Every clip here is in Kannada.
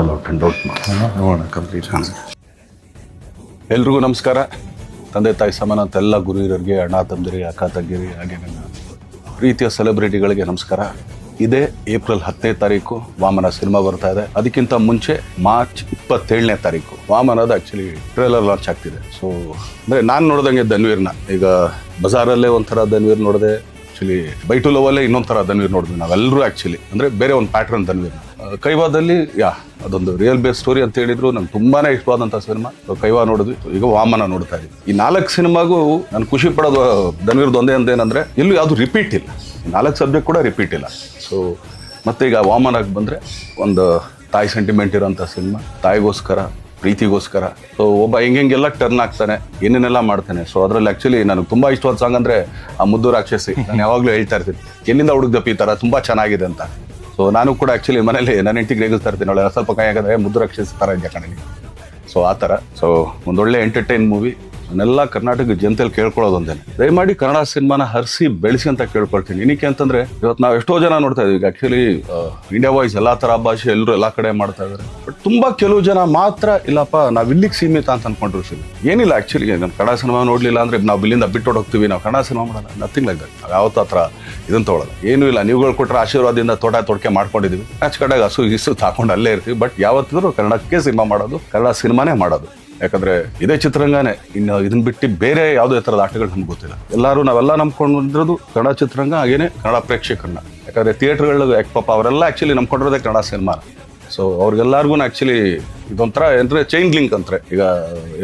ಔಟ್ ನೋಡೋಣ ಕಂಪ್ಲೀಟ್. ಎಲ್ರಿಗೂ ನಮಸ್ಕಾರ. ತಂದೆ ತಾಯಿ ಸಮಾನ ಅಂತ ಎಲ್ಲ ಗುರು ಹಿರಿಯರಿಗೆ, ಅಣ್ಣ ತಮ್ಮದಿರಿ, ಅಕ್ಕ ತಂಗಿರಿ, ಹಾಗೆ ನನ್ನ ಪ್ರೀತಿಯ ಸೆಲೆಬ್ರಿಟಿಗಳಿಗೆ ನಮಸ್ಕಾರ. ಇದೇ ಏಪ್ರಿಲ್ 10ನೇ ತಾರೀಕು ವಾಮನ ಸಿನಿಮಾ ಬರ್ತಾ ಇದೆ. ಅದಕ್ಕಿಂತ ಮುಂಚೆ ಮಾರ್ಚ್ 27ನೇ ತಾರೀಕು ವಾಮನದ ಆ್ಯಕ್ಚುಲಿ ಟ್ರೇಲರ್ ಲಾಂಚ್ ಆಗ್ತಿದೆ. ಸೊ ಅಂದರೆ ನಾನು ನೋಡ್ದಂಗೆ ಧನ್ವೀರ್ನ, ಈಗ ಬಜಾರಲ್ಲೇ ಒಂಥರ ಧನ್ವೀರ್ ನೋಡಿದೆ, ಆ್ಯಕ್ಚುಲಿ ಬೈ ಟು ಲವಲ್ಲೇ ಇನ್ನೊಂದು ಥರ ಧನ್ವೀರ್ ನೋಡಿದ್ವಿ ನಾವೆಲ್ಲರೂ. ಆ್ಯಕ್ಚುಲಿ ಅಂದರೆ ಬೇರೆ ಒಂದು ಪ್ಯಾಟ್ರನ್ ಧನ್ವೀರ್. ಕೈವಾದಲ್ಲಿ ಅದೊಂದು ರಿಯಲ್ ಬೇಸ್ ಸ್ಟೋರಿ ಅಂತ ಹೇಳಿದ್ರು. ನಂಗೆ ತುಂಬಾ ಇಷ್ಟವಾದಂಥ ಸಿನಿಮಾ. ಕೈವಾ ನೋಡಿದ್ವಿ, ಈಗ ವಾಮನ ನೋಡ್ತಾ ಇದ್ವಿ. ಈ 4 ಸಿನಿಮಾಗೂ ನಾನು ಖುಷಿ ಪಡೋದು ಧನ್ವೀರ್ದು ಒಂದೇ ಅಂತೇನಂದರೆ ಎಲ್ಲೂ ಯಾವುದು ರಿಪೀಟ್ ಇಲ್ಲ. 4 ಸಬ್ಜೆಕ್ಟ್ ಕೂಡ ರಿಪೀಟ್ ಇಲ್ಲ. ಸೊ ಮತ್ತೆ ಈಗ ವಾಮನಕ್ಕೆ ಬಂದರೆ ಒಂದು ತಾಯಿ ಸೆಂಟಿಮೆಂಟ್ ಇರೋಂಥ ಸಿನಿಮಾ, ತಾಯಿಗೋಸ್ಕರ, ಪ್ರೀತಿಗೋಸ್ಕರ. ಸೊ ಒಬ್ಬ ಹೆಂಗೆಲ್ಲ ಟರ್ನ್ ಆಗ್ತಾನೆ, ಏನೇನೆಲ್ಲ ಮಾಡ್ತಾನೆ. ಸೊ ಅದರಲ್ಲಿ ಆ್ಯಕ್ಚುಲಿ ನನಗೆ ತುಂಬ ಇಷ್ಟವಾದ ಸಾಂಗ್ ಅಂದರೆ ಆ ಮುದ್ದು ರಾಕ್ಷಸಿ. ನಾನು ಯಾವಾಗಲೂ ಹೇಳ್ತಾ ಇರ್ತೀನಿ, ಎಲ್ಲಿಂದ ಹುಡುಗ್ದಪ್ಪ ಈ ಥರ ತುಂಬ ಚೆನ್ನಾಗಿದೆ ಅಂತ. ಸೊ ನಾನು ಕೂಡ ಆ್ಯಕ್ಚುಲಿ ಮನೇಲಿ ನನ್ನ ಹೆಂಡತಿಗೆ ರೇಗಿಸ್ತಾ ಇರ್ತೀನಿ, ಅವಳೆ ಸ್ವಲ್ಪ ಕೈ ಆಗಿದ್ರೆ ಮುದ್ದು ರಾಕ್ಷಸಿ ಥರ ಇದೆಯಾ ಕಣೆ. ಸೊ ಆ ಥರ. ಸೊ ಒಂದೊಳ್ಳೆ ಎಂಟರ್ಟೈನ್ ಮೂವಿ. ನಾನೆಲ್ಲ ಕರ್ನಾಟಕ ಜನತೆಯಲ್ಲಿ ಕೇಳ್ಕೊಳ್ಳೋದು ಒಂದೇನೆ, ದಯಮಾಡಿ ಕನ್ನಡ ಸಿನಿಮಾನ ಹರಿಸಿ ಬೆಳೆಸಿ ಅಂತ ಕೇಳ್ಕೊಳ್ತೀನಿ. ಏನಕ್ಕೆ ಅಂತಂದ್ರೆ ಇವತ್ತು ನಾವು ಎಷ್ಟೋ ಜನ ನೋಡ್ತಾ ಇದೀವಿ. ಈಗ ಆ್ಯಕ್ಚುಲಿ ಇಂಡಿಯಾ ವಾಯ್ಸ್ ಎಲ್ಲ ಥರ ಭಾಷೆ ಎಲ್ಲರೂ ಎಲ್ಲ ಕಡೆ ಮಾಡ್ತಾ ಇದ್ದಾರೆ. ಬಟ್ ತುಂಬ ಕೆಲವು ಜನ ಮಾತ್ರ ಇಲ್ಲಪ್ಪ ನಾವು ಇಲ್ಲಿಗೆ ಸೀಮಿತ ಅಂತ ಅನ್ಕೊಂಡಿರ್ತೀವಿ. ಏನಿಲ್ಲ, ಆ್ಯಕ್ಚುಲಿ ನಾನು ಕನ್ನಡ ಸಿನಿಮಾ ನೋಡಲಿಲ್ಲ ಅಂದರೆ ನಾವು ಇಲ್ಲಿಂದ ಬಿಟ್ಟು ಹೋಗ್ತೀವಿ, ನಾವು ಕನ್ನಡ ಸಿನಿಮಾ ಮಾಡೋಣ, ನಥಿಂಗ್ ಲೈಕ್ ದಟ್. ನಾವು ಯಾವತ್ತೂ ಆ ಥರ ಇದನ್ನು ತೊಗೊಳ್ಳೋದು ಏನೂ ಇಲ್ಲ. ನೀವುಗಳು ಕೊಟ್ಟರೆ ಆಶೀರ್ವಾದದಿಂದ ತೊಡಕೆ ಮಾಡ್ಕೊಂಡಿದ್ದೀವಿ. ಕಡೆಗೆ ಹಸು ಹಾಕೊಂಡು ಅಲ್ಲೇ ಇರ್ತೀವಿ. ಬಟ್ ಯಾವತ್ತಿದ್ರು ಕನ್ನಡಕ್ಕೆ ಸಿನಿಮಾ ಮಾಡೋದು, ಕನ್ನಡ ಸಿನಿಮಾನೇ ಮಾಡೋದು. ಯಾಕಂದ್ರೆ ಇದೇ ಚಿತ್ರರಂಗನೇ, ಇನ್ನು ಇದನ್ನ ಬಿಟ್ಟು ಬೇರೆ ಯಾವುದೇ ಥರದ ಆಟಗಳು ನಮ್ಗೆ ಗೊತ್ತಿಲ್ಲ. ನಾವೆಲ್ಲ ನಂಬ್ಕೊಂಡಿರೋದು ಕನ್ನಡ ಚಿತ್ರರಂಗ, ಹಾಗೇನೆ ಕನ್ನಡ ಪ್ರೇಕ್ಷಕರನ್ನ. ಯಾಕಂದ್ರೆ ಥಿಯೇಟರ್ಗಳು ಪಾಪ ಅವರೆಲ್ಲ ಆ್ಯಕ್ಚುಲಿ ನಂಬ್ಕೊಂಡಿರೋದೇ ಕನ್ನಡ ಸಿನಿಮಾ. ಸೊ ಅವ್ರಿಗೆಲ್ಲರಿಗೂ ಆ್ಯಕ್ಚುಲಿ ಇದೊಂಥರ ಅಂದರೆ ಚೈನ್ ಲಿಂಕ್ ಅಂತಾರೆ. ಈಗ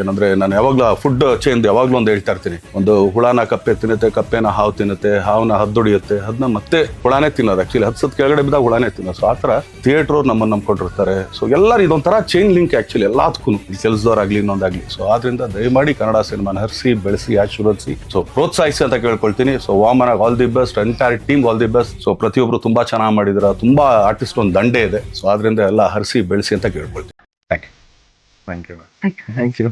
ಏನಂದರೆ ನಾನು ಯಾವಾಗಲೂ ಫುಡ್ ಚೈನ್ ಯಾವಾಗಲೂ ಒಂದು ಹೇಳ್ತಾ ಇರ್ತೀನಿ. ಒಂದು ಹುಳನ ಕಪ್ಪೆ ತಿನ್ನುತ್ತೆ, ಕಪ್ಪೆನ ಹಾವು ತಿನ್ನುತ್ತೆ, ಹಾವನ್ನ ಹದ್ದೊಡಿಯುತ್ತೆ, ಅದನ್ನ ಮತ್ತೆ ಹುಳಾನೇ ತಿನ್ನೋದು. ಆ್ಯಕ್ಚುಲಿ 10 ಸತ್ ಕೆಳಗಡೆ ಬಿದ್ದಾಗ ಹುಳಾನೇ ತಿನ್ನೋದು. ಸೊ ಆ ಥರ ಥಿಯೇಟ್ರವ್ರು ನಮ್ಮನ್ನು ನಂಬ್ಕೊಂಡಿರ್ತಾರೆ. ಸೊ ಎಲ್ಲರೂ ಇದೊಂಥರ ಚೈನ್ ಲಿಂಕ್ ಆ್ಯಕ್ಚುಲಿ ಎಲ್ಲದಕ್ಕೂ, ಕೆಲಸದವ್ರಾಗಲಿ ಇನ್ನೊಂದಾಗಲಿ. ಸೊ ಆದ್ದರಿಂದ ದಯಮಾಡಿ ಕನ್ನಡ ಸಿನಿಮಾನ ಹರಿಸಿ ಬೆಳೆಸಿ ಆಶೀರ್ವದಿಸಿ, ಸೊ ಪ್ರೋತ್ಸಾಹಿಸಿ ಅಂತ ಕೇಳ್ಕೊಳ್ತೀನಿ. So Vamana all the best, entire team all the best. So ಪ್ರತಿಯೊಬ್ಬರು ತುಂಬ ಚೆನ್ನಾಗಿ ಮಾಡಿದ್ರ, ತುಂಬ ಆರ್ಟಿಸ್ಟ್ ಒಂದು ದಂಡೆ ಇದೆ. ಸೊ ಆದ್ದರಿಂದ ಎಲ್ಲ ಹರಿಸಿ ಬೆಳೆಸಿ ಅಂತ ಕೇಳ್ಕೊಳ್ತೀನಿ. Thank you.